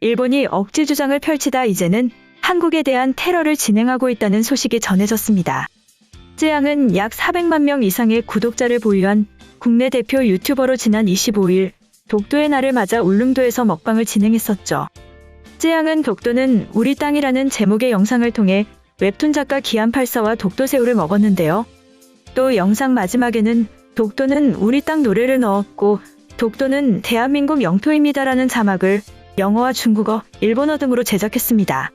일본이 억지 주장을 펼치다 이제는 한국에 대한 테러를 진행하고 있다는 소식이 전해졌습니다. 쯔양은 약 400만 명 이상의 구독자를 보유한 국내 대표 유튜버로 지난 25일 독도의 날을 맞아 울릉도에서 먹방을 진행했었죠. 쯔양은 독도는 우리 땅이라는 제목의 영상을 통해 웹툰 작가 기안84와 독도새우를 먹었는데요. 또 영상 마지막에는 독도는 우리 땅 노래를 넣었고 독도는 대한민국 영토입니다라는 자막을 영어와 중국어, 일본어 등으로 제작했습니다.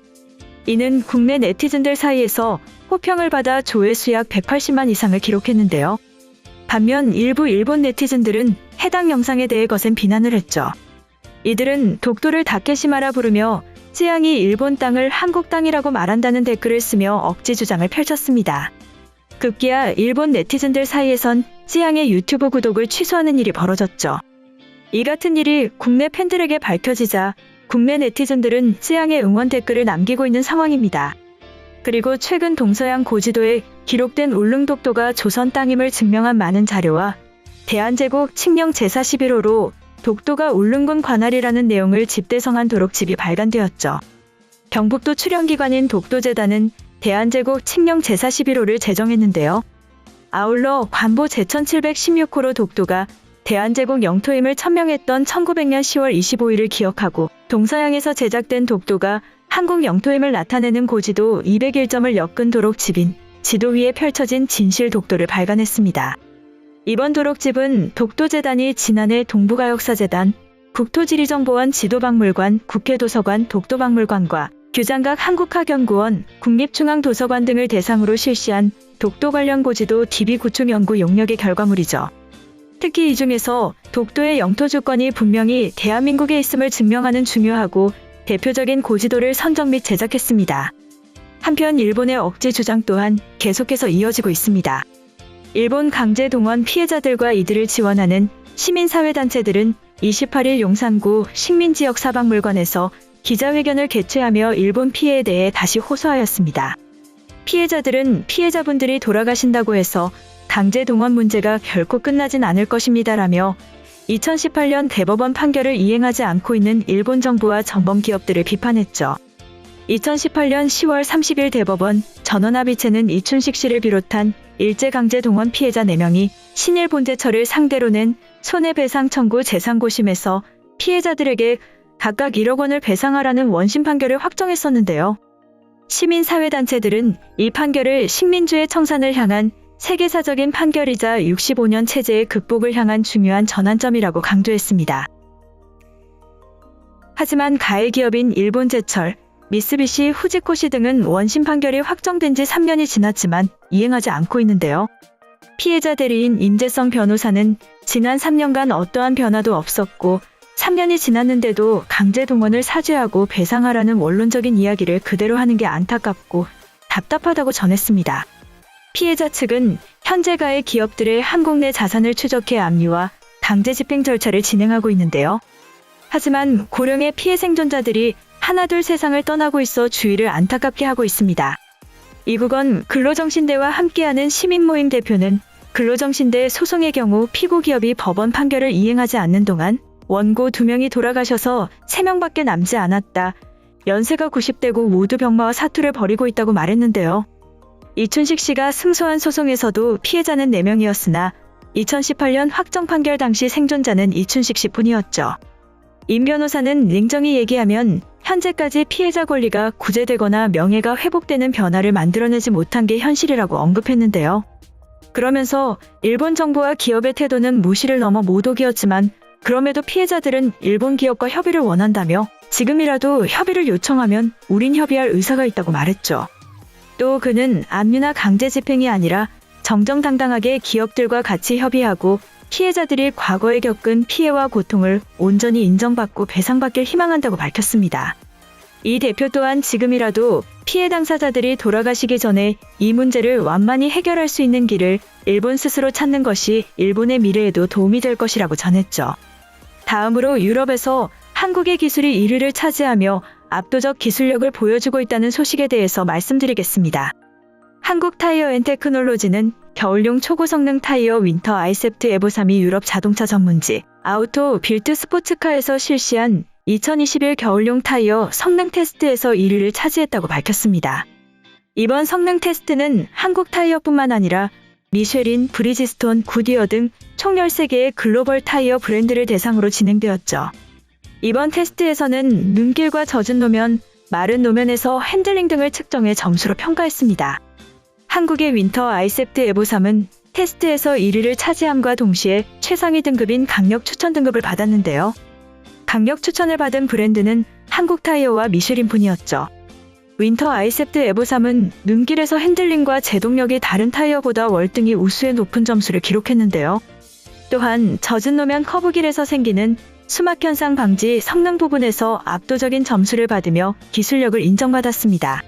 이는 국내 네티즌들 사이에서 호평을 받아 조회수 약 180만 이상을 기록했는데요. 반면 일부 일본 네티즌들은 해당 영상에 대해 거센 비난을 했죠. 이들은 독도를 다케시마라 부르며 쯔양이 일본 땅을 한국 땅이라고 말한다는 댓글을 쓰며 억지 주장을 펼쳤습니다. 급기야 일본 네티즌들 사이에선 쯔양의 유튜브 구독을 취소하는 일이 벌어졌죠. 이 같은 일이 국내 팬들에게 밝혀지자 국내 네티즌들은 쯔양의 응원 댓글을 남기고 있는 상황입니다. 그리고 최근 동서양 고지도에 기록된 울릉독도가 조선 땅임을 증명한 많은 자료와 대한제국 칙령 제41호로 독도가 울릉군 관할이라는 내용을 집대성한 도록집이 발간되었죠. 경북도 출연기관인 독도재단은 대한제국 칙령 제41호를 제정했는데요. 아울러 관보 제1716호로 독도가 대한제국 영토임을 천명했던 1900년 10월 25일을 기억하고 동서양에서 제작된 독도가 한국 영토임을 나타내는 고지도 201점을 엮은 도록집인 지도 위에 펼쳐진 진실 독도를 발간했습니다. 이번 도록집은 독도재단이 지난해 동북아역사재단, 국토지리정보원 지도박물관, 국회도서관, 독도박물관과 규장각 한국학연구원, 국립중앙도서관 등을 대상으로 실시한 독도 관련 고지도 DB 구축 연구 용역의 결과물이죠. 특히 이 중에서 독도의 영토 주권이 분명히 대한민국에 있음을 증명하는 중요하고 대표적인 고지도를 선정 및 제작했습니다. 한편 일본의 억지 주장 또한 계속해서 이어지고 있습니다. 일본 강제 동원 피해자들과 이들을 지원하는 시민사회단체들은 28일 용산구 식민지역사박물관에서 기자회견을 개최하며 일본 피해에 대해 다시 호소하였습니다. 피해자들은 피해자분들이 돌아가신다고 해서 강제 동원 문제가 결코 끝나진 않을 것입니다라며 2018년 대법원 판결을 이행하지 않고 있는 일본 정부와 전범 기업들을 비판했죠. 2018년 10월 30일 대법원 전원합의체는 이춘식 씨를 비롯한 일제강제 동원 피해자 4명이 신일본제처를 상대로 낸 손해배상 청구 재상고심에서 피해자들에게 각각 1억 원을 배상하라는 원심 판결을 확정했었는데요. 시민사회단체들은 이 판결을 식민주의 청산을 향한 세계사적인 판결이자 65년 체제의 극복을 향한 중요한 전환점이라고 강조했습니다. 하지만 가해 기업인 일본제철, 미쓰비시, 후지코시 등은 원심 판결이 확정된 지 3년이 지났지만 이행하지 않고 있는데요. 피해자 대리인 임재성 변호사는 지난 3년간 어떠한 변화도 없었고 3년이 지났는데도 강제 동원을 사죄하고 배상하라는 원론적인 이야기를 그대로 하는 게 안타깝고 답답하다고 전했습니다. 피해자 측은 현재 가해 기업들의 한국 내 자산을 추적해 압류와 강제 집행 절차를 진행하고 있는데요. 하지만 고령의 피해 생존자들이 하나둘 세상을 떠나고 있어 주위를 안타깝게 하고 있습니다. 이국원 근로정신대와 함께하는 시민모임 대표는 근로정신대 소송의 경우 피고 기업이 법원 판결을 이행하지 않는 동안 원고 2명이 돌아가셔서 3명밖에 남지 않았다. 연세가 90대고 모두 병마와 사투를 벌이고 있다고 말했는데요. 이춘식 씨가 승소한 소송에서도 피해자는 4명이었으나 2018년 확정 판결 당시 생존자는 이춘식 씨뿐이었죠. 임 변호사는 냉정히 얘기하면 현재까지 피해자 권리가 구제되거나 명예가 회복되는 변화를 만들어내지 못한 게 현실이라고 언급했는데요. 그러면서 일본 정부와 기업의 태도는 무시를 넘어 모독이었지만 그럼에도 피해자들은 일본 기업과 협의를 원한다며 지금이라도 협의를 요청하면 우린 협의할 의사가 있다고 말했죠. 또 그는 압류나 강제 집행이 아니라 정정당당하게 기업들과 같이 협의하고 피해자들이 과거에 겪은 피해와 고통을 온전히 인정받고 배상받길 희망한다고 밝혔습니다. 이 대표 또한 지금이라도 피해 당사자들이 돌아가시기 전에 이 문제를 완만히 해결할 수 있는 길을 일본 스스로 찾는 것이 일본의 미래에도 도움이 될 것이라고 전했죠. 다음으로 유럽에서 한국의 기술이 1위를 차지하며 압도적 기술력을 보여주고 있다는 소식에 대해서 말씀드리겠습니다. 한국 타이어 앤 테크놀로지는 겨울용 초고성능 타이어 윈터 아이셉트 에보 3이 유럽 자동차 전문지 아우토 빌트 스포츠카에서 실시한 2021 겨울용 타이어 성능 테스트에서 1위를 차지했다고 밝혔습니다. 이번 성능 테스트는 한국 타이어뿐만 아니라 미쉐린, 브리지스톤, 구디어 등 총 13개의 글로벌 타이어 브랜드를 대상으로 진행되었죠. 이번 테스트에서는 눈길과 젖은 노면, 마른 노면에서 핸들링 등을 측정해 점수로 평가했습니다. 한국의 윈터 아이셉트 에보3은 테스트에서 1위를 차지함과 동시에 최상위 등급인 강력 추천 등급을 받았는데요. 강력 추천을 받은 브랜드는 한국 타이어와 미쉐린뿐이었죠. 윈터 아이셉트 에보3은 눈길에서 핸들링과 제동력이 다른 타이어보다 월등히 우수의 높은 점수를 기록했는데요. 또한 젖은 노면 커브길에서 생기는 수막 현상 방지 성능 부분에서 압도적인 점수를 받으며 기술력을 인정받았습니다.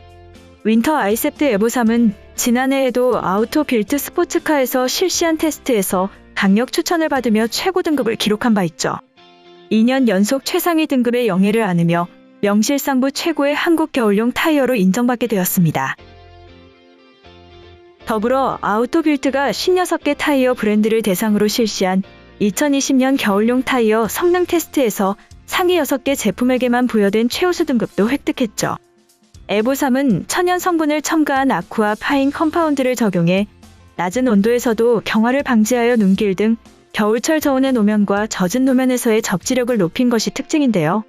윈터 아이셉트 에보3은 지난해에도 아우토 빌트 스포츠카에서 실시한 테스트에서 강력 추천을 받으며 최고 등급을 기록한 바 있죠. 2년 연속 최상위 등급의 영예를 안으며 명실상부 최고의 한국 겨울용 타이어로 인정받게 되었습니다. 더불어 아우토빌트가 56개 타이어 브랜드를 대상으로 실시한 2020년 겨울용 타이어 성능 테스트에서 상위 6개 제품에게만 부여된 최우수 등급도 획득했죠. 에보3은 천연 성분을 첨가한 아쿠아 파인 컴파운드를 적용해 낮은 온도에서도 경화를 방지하여 눈길 등 겨울철 저온의 노면과 젖은 노면에서의 접지력을 높인 것이 특징인데요.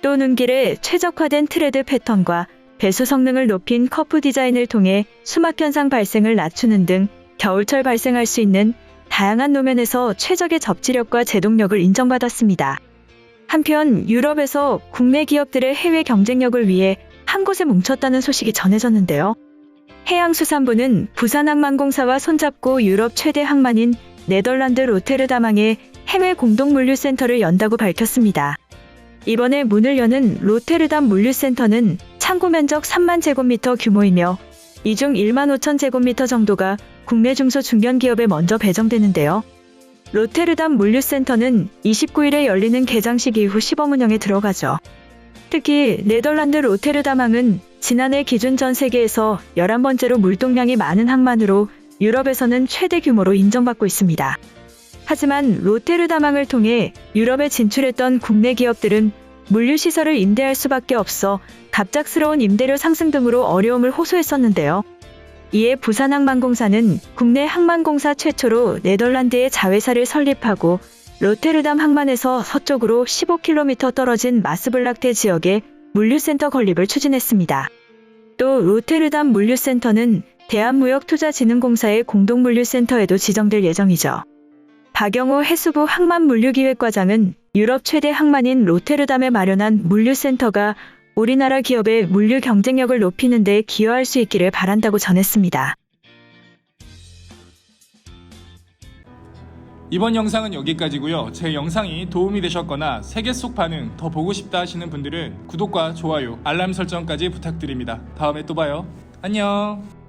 또 눈길에 최적화된 트레드 패턴과 배수 성능을 높인 커프 디자인을 통해 수막 현상 발생을 낮추는 등 겨울철 발생할 수 있는 다양한 노면에서 최적의 접지력과 제동력을 인정받았습니다. 한편 유럽에서 국내 기업들의 해외 경쟁력을 위해 한 곳에 뭉쳤다는 소식이 전해졌는데요. 해양수산부는 부산항만공사와 손잡고 유럽 최대 항만인 네덜란드 로테르담항에 해외 공동물류센터를 연다고 밝혔습니다. 이번에 문을 여는 로테르담 물류센터는 창고 면적 3만 제곱미터 규모이며 이 중 1만 5천 제곱미터 정도가 국내 중소중견기업에 먼저 배정되는데요. 로테르담 물류센터는 29일에 열리는 개장식 이후 시범 운영에 들어가죠. 특히 네덜란드 로테르담항은 지난해 기준 전 세계에서 11번째로 물동량이 많은 항만으로 유럽에서는 최대 규모로 인정받고 있습니다. 하지만 로테르담항을 통해 유럽에 진출했던 국내 기업들은 물류시설을 임대할 수밖에 없어 갑작스러운 임대료 상승 등으로 어려움을 호소했었는데요. 이에 부산항만공사는 국내 항만공사 최초로 네덜란드에 자회사를 설립하고 로테르담 항만에서 서쪽으로 15km 떨어진 마스블락테 지역에 물류센터 건립을 추진했습니다. 또 로테르담 물류센터는 대한무역투자진흥공사의 공동물류센터에도 지정될 예정이죠. 박영호 해수부 항만물류기획과장은 유럽 최대 항만인 로테르담에 마련한 물류센터가 우리나라 기업의 물류 경쟁력을 높이는 데 기여할 수 있기를 바란다고 전했습니다. 이번 영상은 여기까지고요. 제 영상이 도움이 되셨거나 세계 속 반응 더 보고 싶다 하시는 분들은 구독과 좋아요, 알람 설정까지 부탁드립니다. 다음에 또 봐요. 안녕.